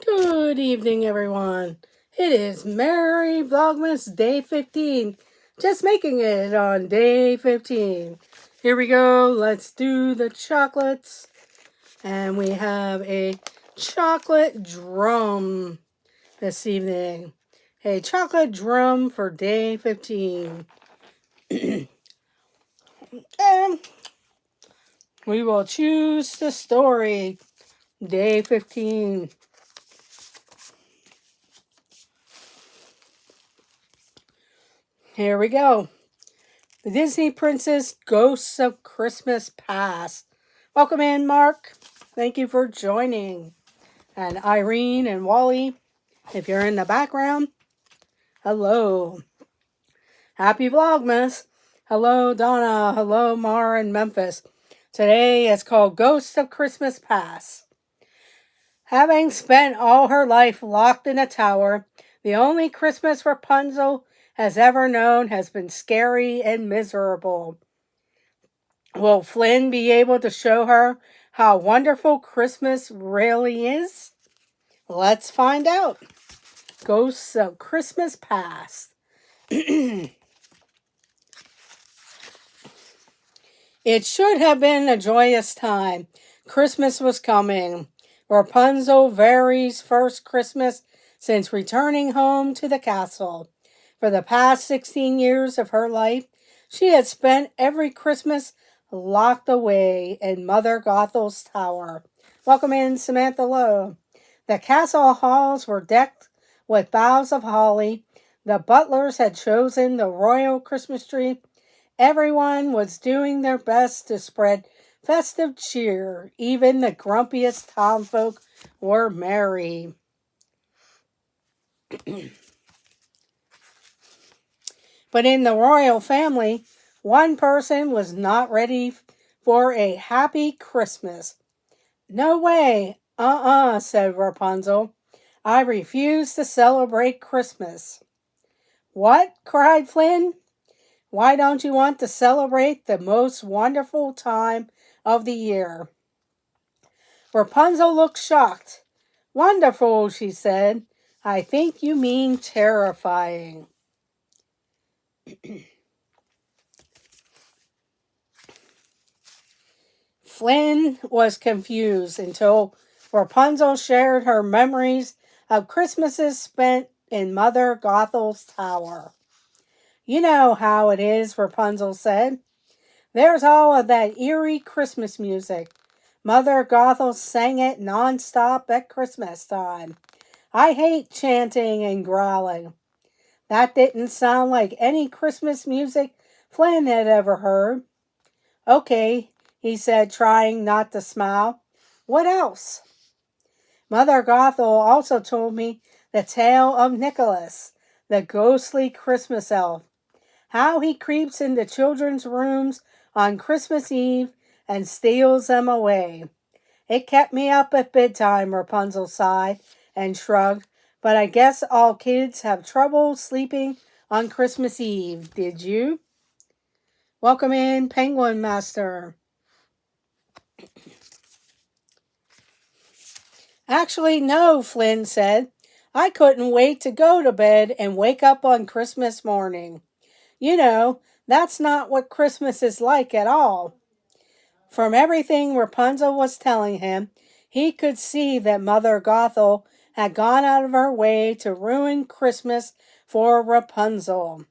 Good evening, everyone. It is Merry Vlogmas Day 15. Just making it on Day 15. Here we go. Let's do the chocolates. And we have a chocolate drum this evening. A chocolate drum for Day 15. And we will choose the story. Day 15. Here we go. The Disney Princess Ghosts of Christmas Past. Welcome in, Mark. Thank you for joining. And Irene and Wally, if you're in the background, hello. Happy Vlogmas. Hello, Donna. Hello, Mara and Memphis. Today is called Ghosts of Christmas Past. Having spent all her life locked in a tower, the only Christmas Rapunzel has ever known has been scary and miserable. Will Flynn be able to show her how wonderful Christmas really is? Let's find out. Ghosts of Christmas Past. It should have been a joyous time. Christmas was coming. Rapunzel Very's first Christmas since returning home to the castle. For the past 16 years of her life, she had spent every Christmas locked away in Mother Gothel's tower. Welcome in, Samantha Lowe. The castle halls were decked with boughs of holly. The butlers had chosen the royal Christmas tree. Everyone was doing their best to spread festive cheer. Even the grumpiest townfolk were merry. But in the royal family, one person was not ready for a happy Christmas. No way, said Rapunzel. I refuse to celebrate Christmas. What? Cried Flynn. Why don't you want to celebrate the most wonderful time of the year? Rapunzel looked shocked. Wonderful, she said. I think you mean terrifying. Flynn was confused until Rapunzel shared her memories of Christmases spent in Mother Gothel's tower. You know how it is, Rapunzel said. There's all of that eerie Christmas music. Mother Gothel sang it non-stop at Christmas time. I hate chanting and growling. That didn't sound like any Christmas music Flynn had ever heard. Okay, he said, trying not to smile. What else? Mother Gothel also told me the tale of Nicholas, the ghostly Christmas elf. How he creeps into children's rooms on Christmas Eve and steals them away. It kept me up at bedtime, Rapunzel sighed and shrugged, but I guess all kids have trouble sleeping on Christmas Eve. Did you? Welcome in, Penguin Master. Actually, no, Flynn said. I couldn't wait to go to bed and wake up on Christmas morning. You know, that's not what Christmas is like at all. From everything Rapunzel was telling him, he could see that Mother Gothel had gone out of her way to ruin Christmas for Rapunzel.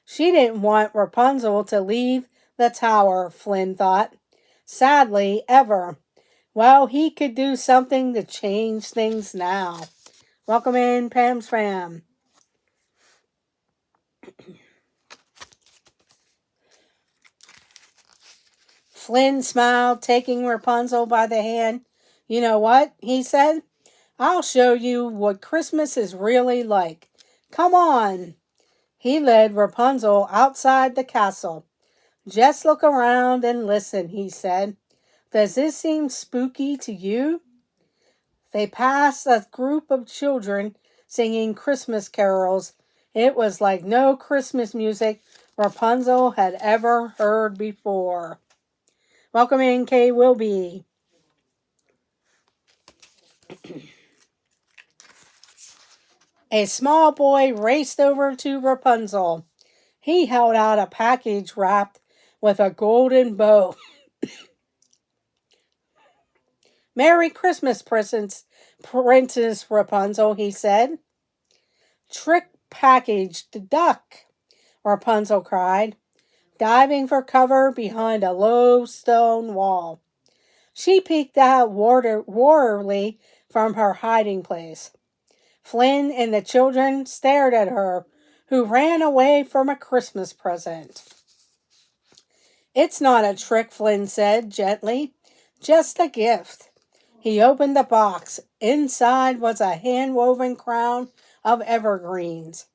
She didn't want Rapunzel to leave the tower, Flynn thought. Sadly, ever. Well, he could do something to change things now. Welcome in, Pam's Fam. Flynn smiled, taking Rapunzel by the hand. You know what? He said. I'll show you what Christmas is really like. Come on. He led Rapunzel outside the castle. Just look around and listen, he said. Does this seem spooky to you? They passed a group of children singing Christmas carols. It was like no Christmas music Rapunzel had ever heard before. Welcome in, Kay Wilby. A small boy raced over to Rapunzel. He held out a package wrapped with a golden bow. "Merry Christmas, Princess Rapunzel," he said. "Trick package, the duck," Rapunzel cried, diving for cover behind a low stone wall. She peeked out warily from her hiding place. Flynn and the children stared at her, who ran away from a Christmas present. "It's not a trick," Flynn said gently. "Just a gift." He opened the box. Inside was a hand-woven crown of evergreens.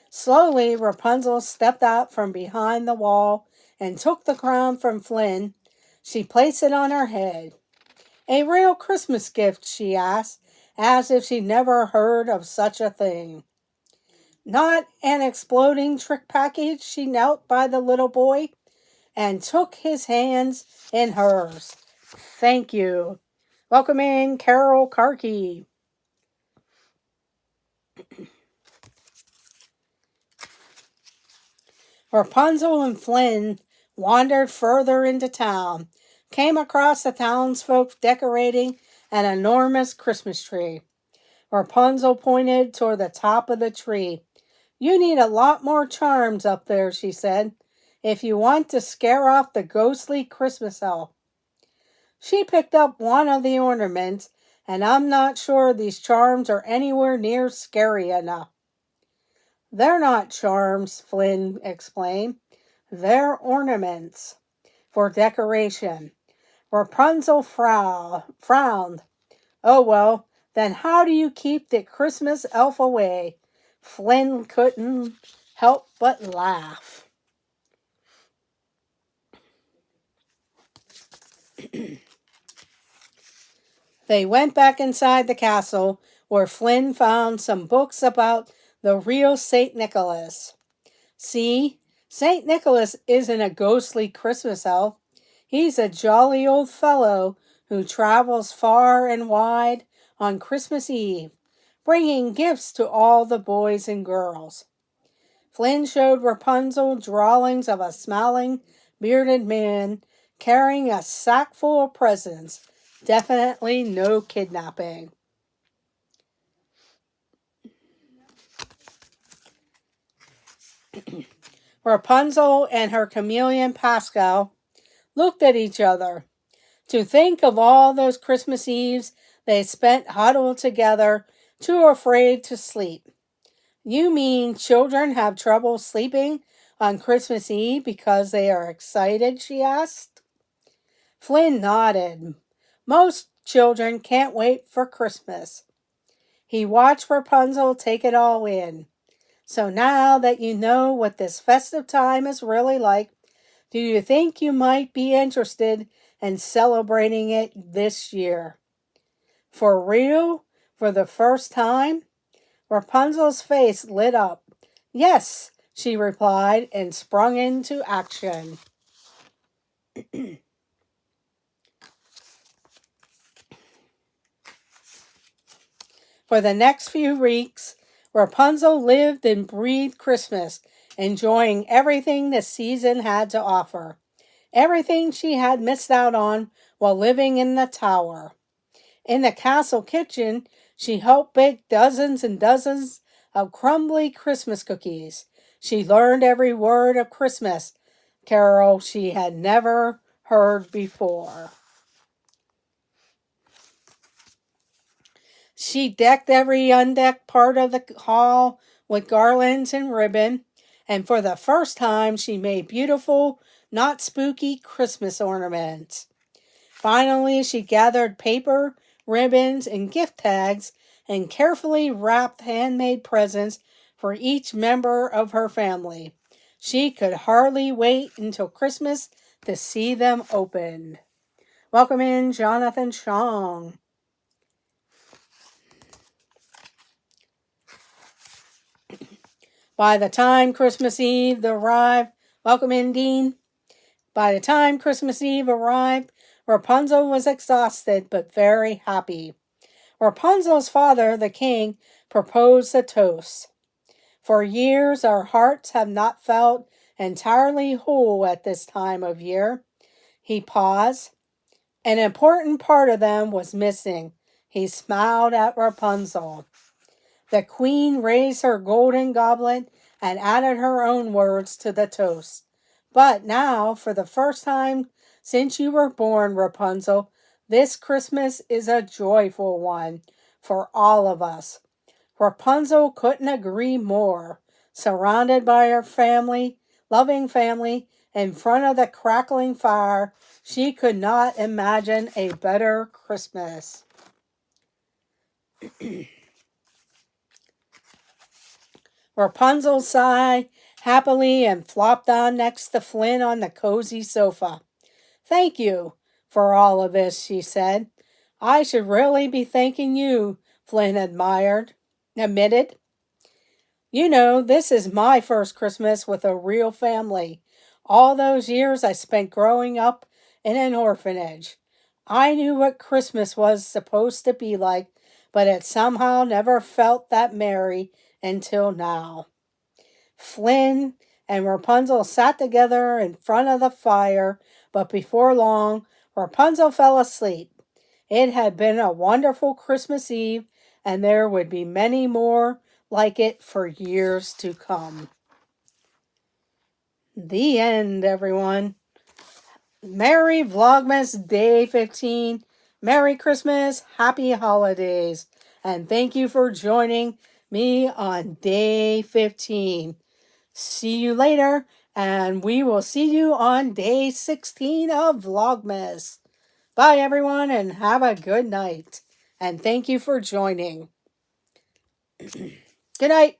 Slowly, Rapunzel stepped out from behind the wall and took the crown from Flynn. She placed it on her head. "A real Christmas gift?" she asked, as if she'd never heard of such a thing. "Not an exploding trick package?" She knelt by the little boy and took his hands in hers. "Thank you. Welcome in, Carol Karki." Rapunzel and Flynn wandered further into town, came across the townsfolk decorating an enormous Christmas tree. Rapunzel pointed toward the top of the tree. "You need a lot more charms up there," she said, "if you want to scare off the ghostly Christmas elf." She picked up one of the ornaments, and "I'm not sure these charms are anywhere near scary enough." "They're not charms," Flynn explained. "They're ornaments for decoration." Rapunzel frowned. "Oh well, then how do you keep the Christmas elf away?" Flynn couldn't help but laugh. They went back inside the castle, where Flynn found some books about the real St. Nicholas. "See, St. Nicholas isn't a ghostly Christmas elf. He's a jolly old fellow who travels far and wide on Christmas Eve, bringing gifts to all the boys and girls." Flynn showed Rapunzel drawings of a smiling, bearded man carrying a sack full of presents. Definitely no kidnapping. Rapunzel and her chameleon Pascal looked at each other. To think of all those Christmas Eves they spent huddled together, too afraid to sleep. "You mean children have trouble sleeping on Christmas Eve because they are excited?" she asked. Flynn nodded. "Most children can't wait for Christmas." He watched Rapunzel take it all in. "So now that you know what this festive time is really like, do you think you might be interested in celebrating it this year?" "For real? For the first time?" Rapunzel's face lit up. "Yes," she replied, and sprung into action. For the next few weeks, Rapunzel lived and breathed Christmas, enjoying everything the season had to offer. Everything she had missed out on while living in the tower. In the castle kitchen, she helped bake dozens and dozens of crumbly Christmas cookies. She learned every word of Christmas carol she had never heard before. She decked every undecked part of the hall with garlands and ribbon, and for the first time she made beautiful, not spooky Christmas ornaments. Finally, she gathered paper, ribbons, and gift tags and carefully wrapped handmade presents for each member of her family. She could hardly wait until Christmas to see them opened. Welcome in, Jonathan Chong. By the time Christmas Eve arrived, welcome in, Dean. By the time Christmas Eve arrived, Rapunzel was exhausted but very happy. Rapunzel's father, the king, proposed a toast. For years our hearts have not felt entirely whole at this time of year. He paused. An important part of them was missing. He smiled at Rapunzel. The queen raised her golden goblet and added her own words to the toast. But now, for the first time since you were born, Rapunzel, this Christmas is a joyful one for all of us. Rapunzel couldn't agree more. Surrounded by her loving family, in front of the crackling fire, she could not imagine a better Christmas. Rapunzel sighed happily and flopped on next to Flynn on the cozy sofa. "Thank you for all of this," she said. "I should really be thanking you," Flynn admitted. "You know, this is my first Christmas with a real family. All those years I spent growing up in an orphanage. I knew what Christmas was supposed to be like, but it somehow never felt that merry until now." Flynn and Rapunzel sat together in front of the fire, but before long, Rapunzel fell asleep. It had been a wonderful Christmas Eve, and there would be many more like it for years to come. The end, everyone. Merry Vlogmas Day 15. Merry Christmas, Happy Holidays, and thank you for joining me on Day 15. See you later, and we will see you on Day 16 of Vlogmas. Bye, everyone, and have a good night. And thank you for joining. Good night.